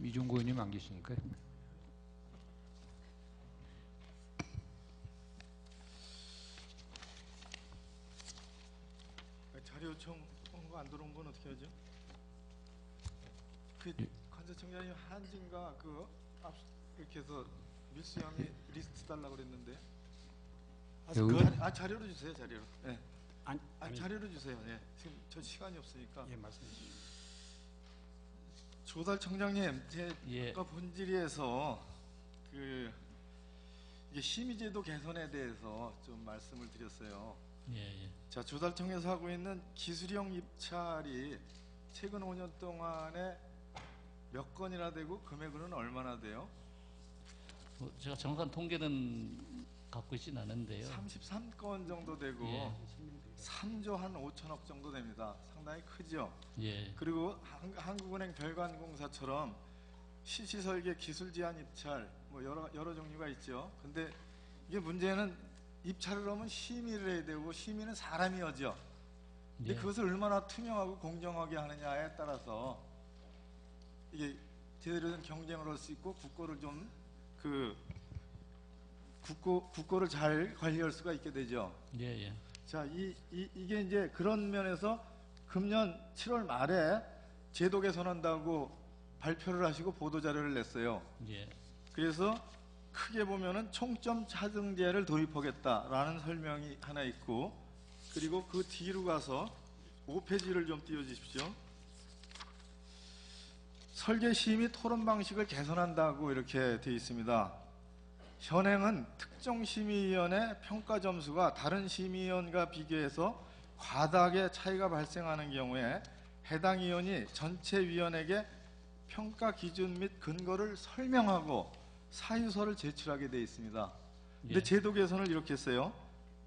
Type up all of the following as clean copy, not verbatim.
이종구 의원님 안 계시니까요. 자료 요청 온 거 안 들어온 건 어떻게 하죠? 그 예. 관세청장님 한진가 이렇게 해서 밀수양이 리스트 달라고 그랬는데. 자료로 주세요. 자료로. 네. 아니, 자료로 주세요. 예. 지금 저 시간이 없으니까. 예, 말씀해 주시죠. 조달 청장님, 제가 예. 본질에서 이게 심의제도 개선에 대해서 좀 말씀을 드렸어요. 예, 예. 자, 조달청에서 하고 있는 기술형 입찰이 최근 5년 동안에 몇 건이나 되고 금액은 얼마나 돼요? 제가 정확한 통계는 갖고 있진 않은데요. 33건 정도 되고 예. 3조 한 5천억 정도 됩니다. 상당히 크죠. 예. 그리고 한국은행 별관공사처럼 실시설계 기술제한 입찰 뭐 여러 종류가 있죠. 근데 이게 문제는 입찰을 하면 심의를 해야 되고 심의는 사람이 하죠. 근데 예. 그것을 얼마나 투명하고 공정하게 하느냐에 따라서 이게 제대로 된 경쟁을 할 수 있고 국고를 좀 국고를 잘 관리할 수가 있게 되죠. 예, 예. 자, 이게 이제 그런 면에서 금년 7월 말에 제도 개선한다고 발표를 하시고 보도 자료를 냈어요. 예. 그래서 크게 보면은 총점 차등제를 도입하겠다라는 설명이 하나 있고, 그리고 그 뒤로 가서 5페이지를 좀 띄워주십시오. 설계 심의 토론 방식을 개선한다고 이렇게 되어 있습니다. 현행은 특정 심의위원회 평가 점수가 다른 심의위원과 비교해서 과다하게 차이가 발생하는 경우에 해당 위원이 전체 위원에게 평가 기준 및 근거를 설명하고 사유서를 제출하게 되어 있습니다. 근데 예. 제도 개선을 이렇게 했어요.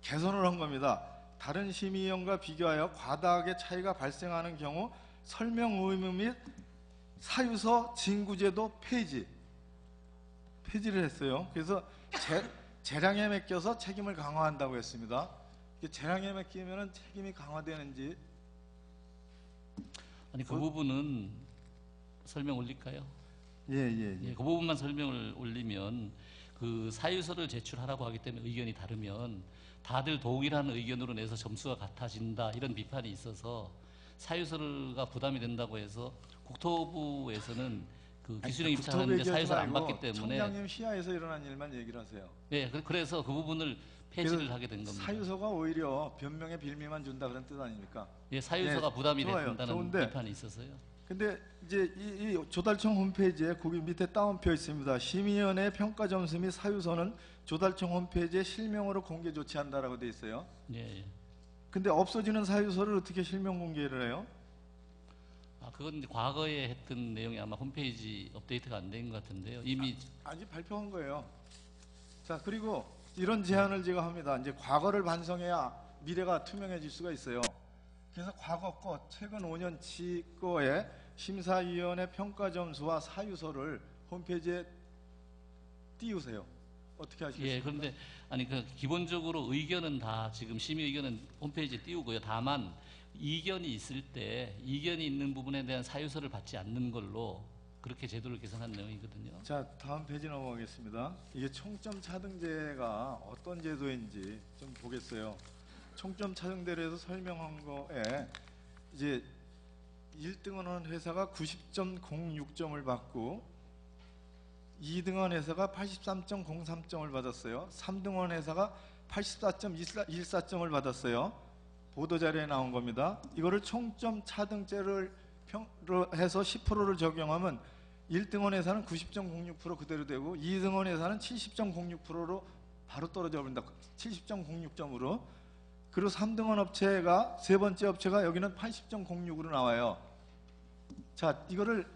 개선을 한 겁니다. 다른 심의위원과 비교하여 과다하게 차이가 발생하는 경우 설명 의무 및 사유서 징구제도 폐지를 했어요. 그래서 재량에 맡겨서 책임을 강화한다고 했습니다. 이게 재량에 맡기면 책임이 강화되는지. 아니 그 부분은 설명 올릴까요? 예. 예, 그 부분만 설명을 올리면 그 사유서를 제출하라고 하기 때문에 의견이 다르면 다들 동일한 의견으로 내서 점수가 같아진다 이런 비판이 있어서 사유서가 부담이 된다고 해서 국토부에서는 그 기술형 입찰하는데 사유서를 안 받기 때문에 청장님 시야에서 일어난 일만 얘기를 하세요. 예, 그래서 그 부분을 폐지를 하게 된 겁니다. 사유서가 오히려 변명의 빌미만 준다 그런 뜻 아닙니까? 예, 사유서가 부담이 좋아요. 된다는 좋은데, 비판이 있어서요. 근데 이제 이 조달청 홈페이지에 거기 밑에 따옴표 있습니다. 심의위원회 평가 점수 및 사유서는 조달청 홈페이지에 실명으로 공개 조치한다라고 돼 있어요. 예, 예. 근데 없어지는 사유서를 어떻게 실명 공개를 해요? 그건 이제 과거에 했던 내용이 아마 홈페이지 업데이트가 안 된 것 같은데요. 이미 아직 발표한 거예요. 자, 그리고 이런 제안을 제가 합니다. 이제 과거를 반성해야 미래가 투명해질 수가 있어요. 그래서 과거 거, 최근 5년치 거에 심사위원회 평가 점수와 사유서를 홈페이지에 띄우세요. 어떻게 하시겠습니까? 예, 그런데 아니 그 기본적으로 의견은 다 지금 심의 의견은 홈페이지에 띄우고요. 다만 이견이 있을 때 이견이 있는 부분에 대한 사유서를 받지 않는 걸로 그렇게 제도를 개선한 내용이거든요. 자, 다음 페이지 넘어가겠습니다. 이게 총점 차등제가 어떤 제도인지 좀 보겠어요. 총점 차등제로 해서 설명한 거에 이제 1등을 한 회사가 90.06점을 받고 2등한 회사가 83.03점을 받았어요. 3등한 회사가 84.14점을 받았어요. 보도자료에 나온 겁니다. 이거를 총점 차등제를 해서 10%를 적용하면 1등원 회사는 90.06% 그대로 되고 2등원 회사는 70.06%로 바로 떨어져 버린다. 70.06점으로. 그리고 3등원 업체가 세 번째 업체가 여기는 80.06으로 나와요. 자, 이거를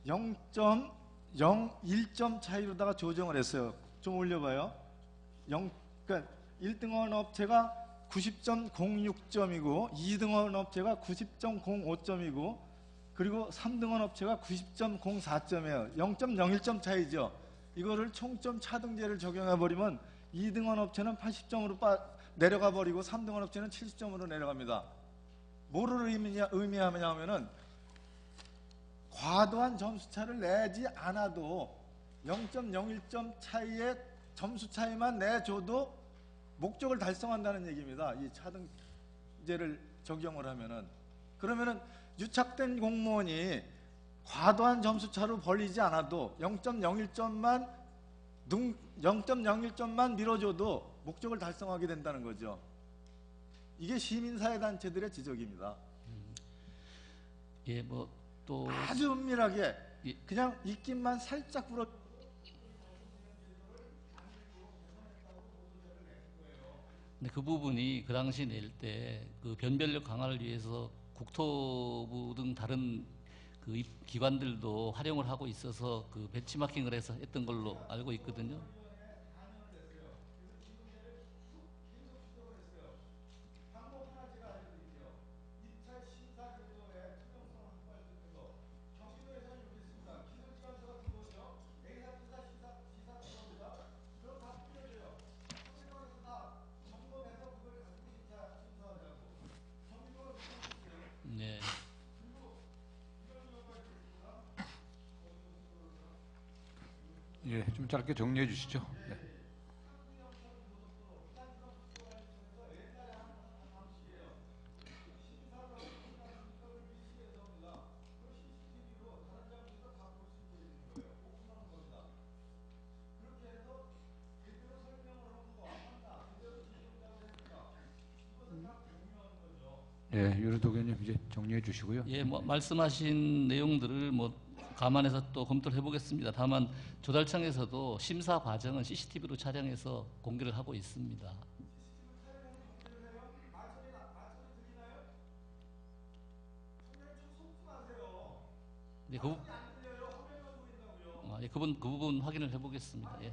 0.01점 차이로다가 조정을 했어요. 좀 올려봐요. 그러니까 1등원 업체가 90.06점이고 2등원 업체가 90.05점이고 그리고 3등원 업체가 90.04점이에요. 0.01점 차이죠. 이거를 총점 차등제를 적용해버리면 2등원 업체는 80점으로 내려가 버리고 3등원 업체는 70점으로 내려갑니다. 뭐를 의미하느냐 하면은 과도한 점수차를 내지 않아도 0.01점 차이의 점수 차이만 내줘도 목적을 달성한다는 얘기입니다. 이 차등제를 적용을 하면은. 그러면은 유착된 공무원이 과도한 점수차로 벌리지 않아도 0.01점만 밀어줘도 목적을 달성하게 된다는 거죠. 이게 시민사회단체들의 지적입니다. 예, 뭐 또 아주 은밀하게 예. 그냥 입김만 살짝 불어. 근데 그 부분이 그 당시 낼 때 그 변별력 강화를 위해서 국토부 등 다른 그 기관들도 활용을 하고 있어서 그 벤치마킹을 해서 했던 걸로 알고 있거든요. 네. 예, 좀 짧게 정리해 주시죠. 네. 예, 유르도 의원님 이제 정리해 주시고요. 예, 뭐 말씀하신 내용들을 뭐 감안해서 또 검토를 해보겠습니다. 다만 조달청에서도 심사 과정은 CCTV로 촬영해서 공개를 하고 있습니다. 네, 그 부분 확인을 해보겠습니다. 예.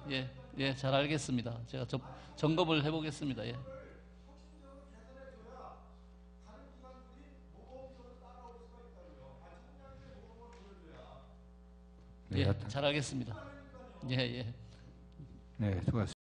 예, 예, 잘 알겠습니다. 제가 점검을 해보겠습니다. 예. 네, 예, 잘 알겠습니다. 예, 예. 네, 수고하셨습니다.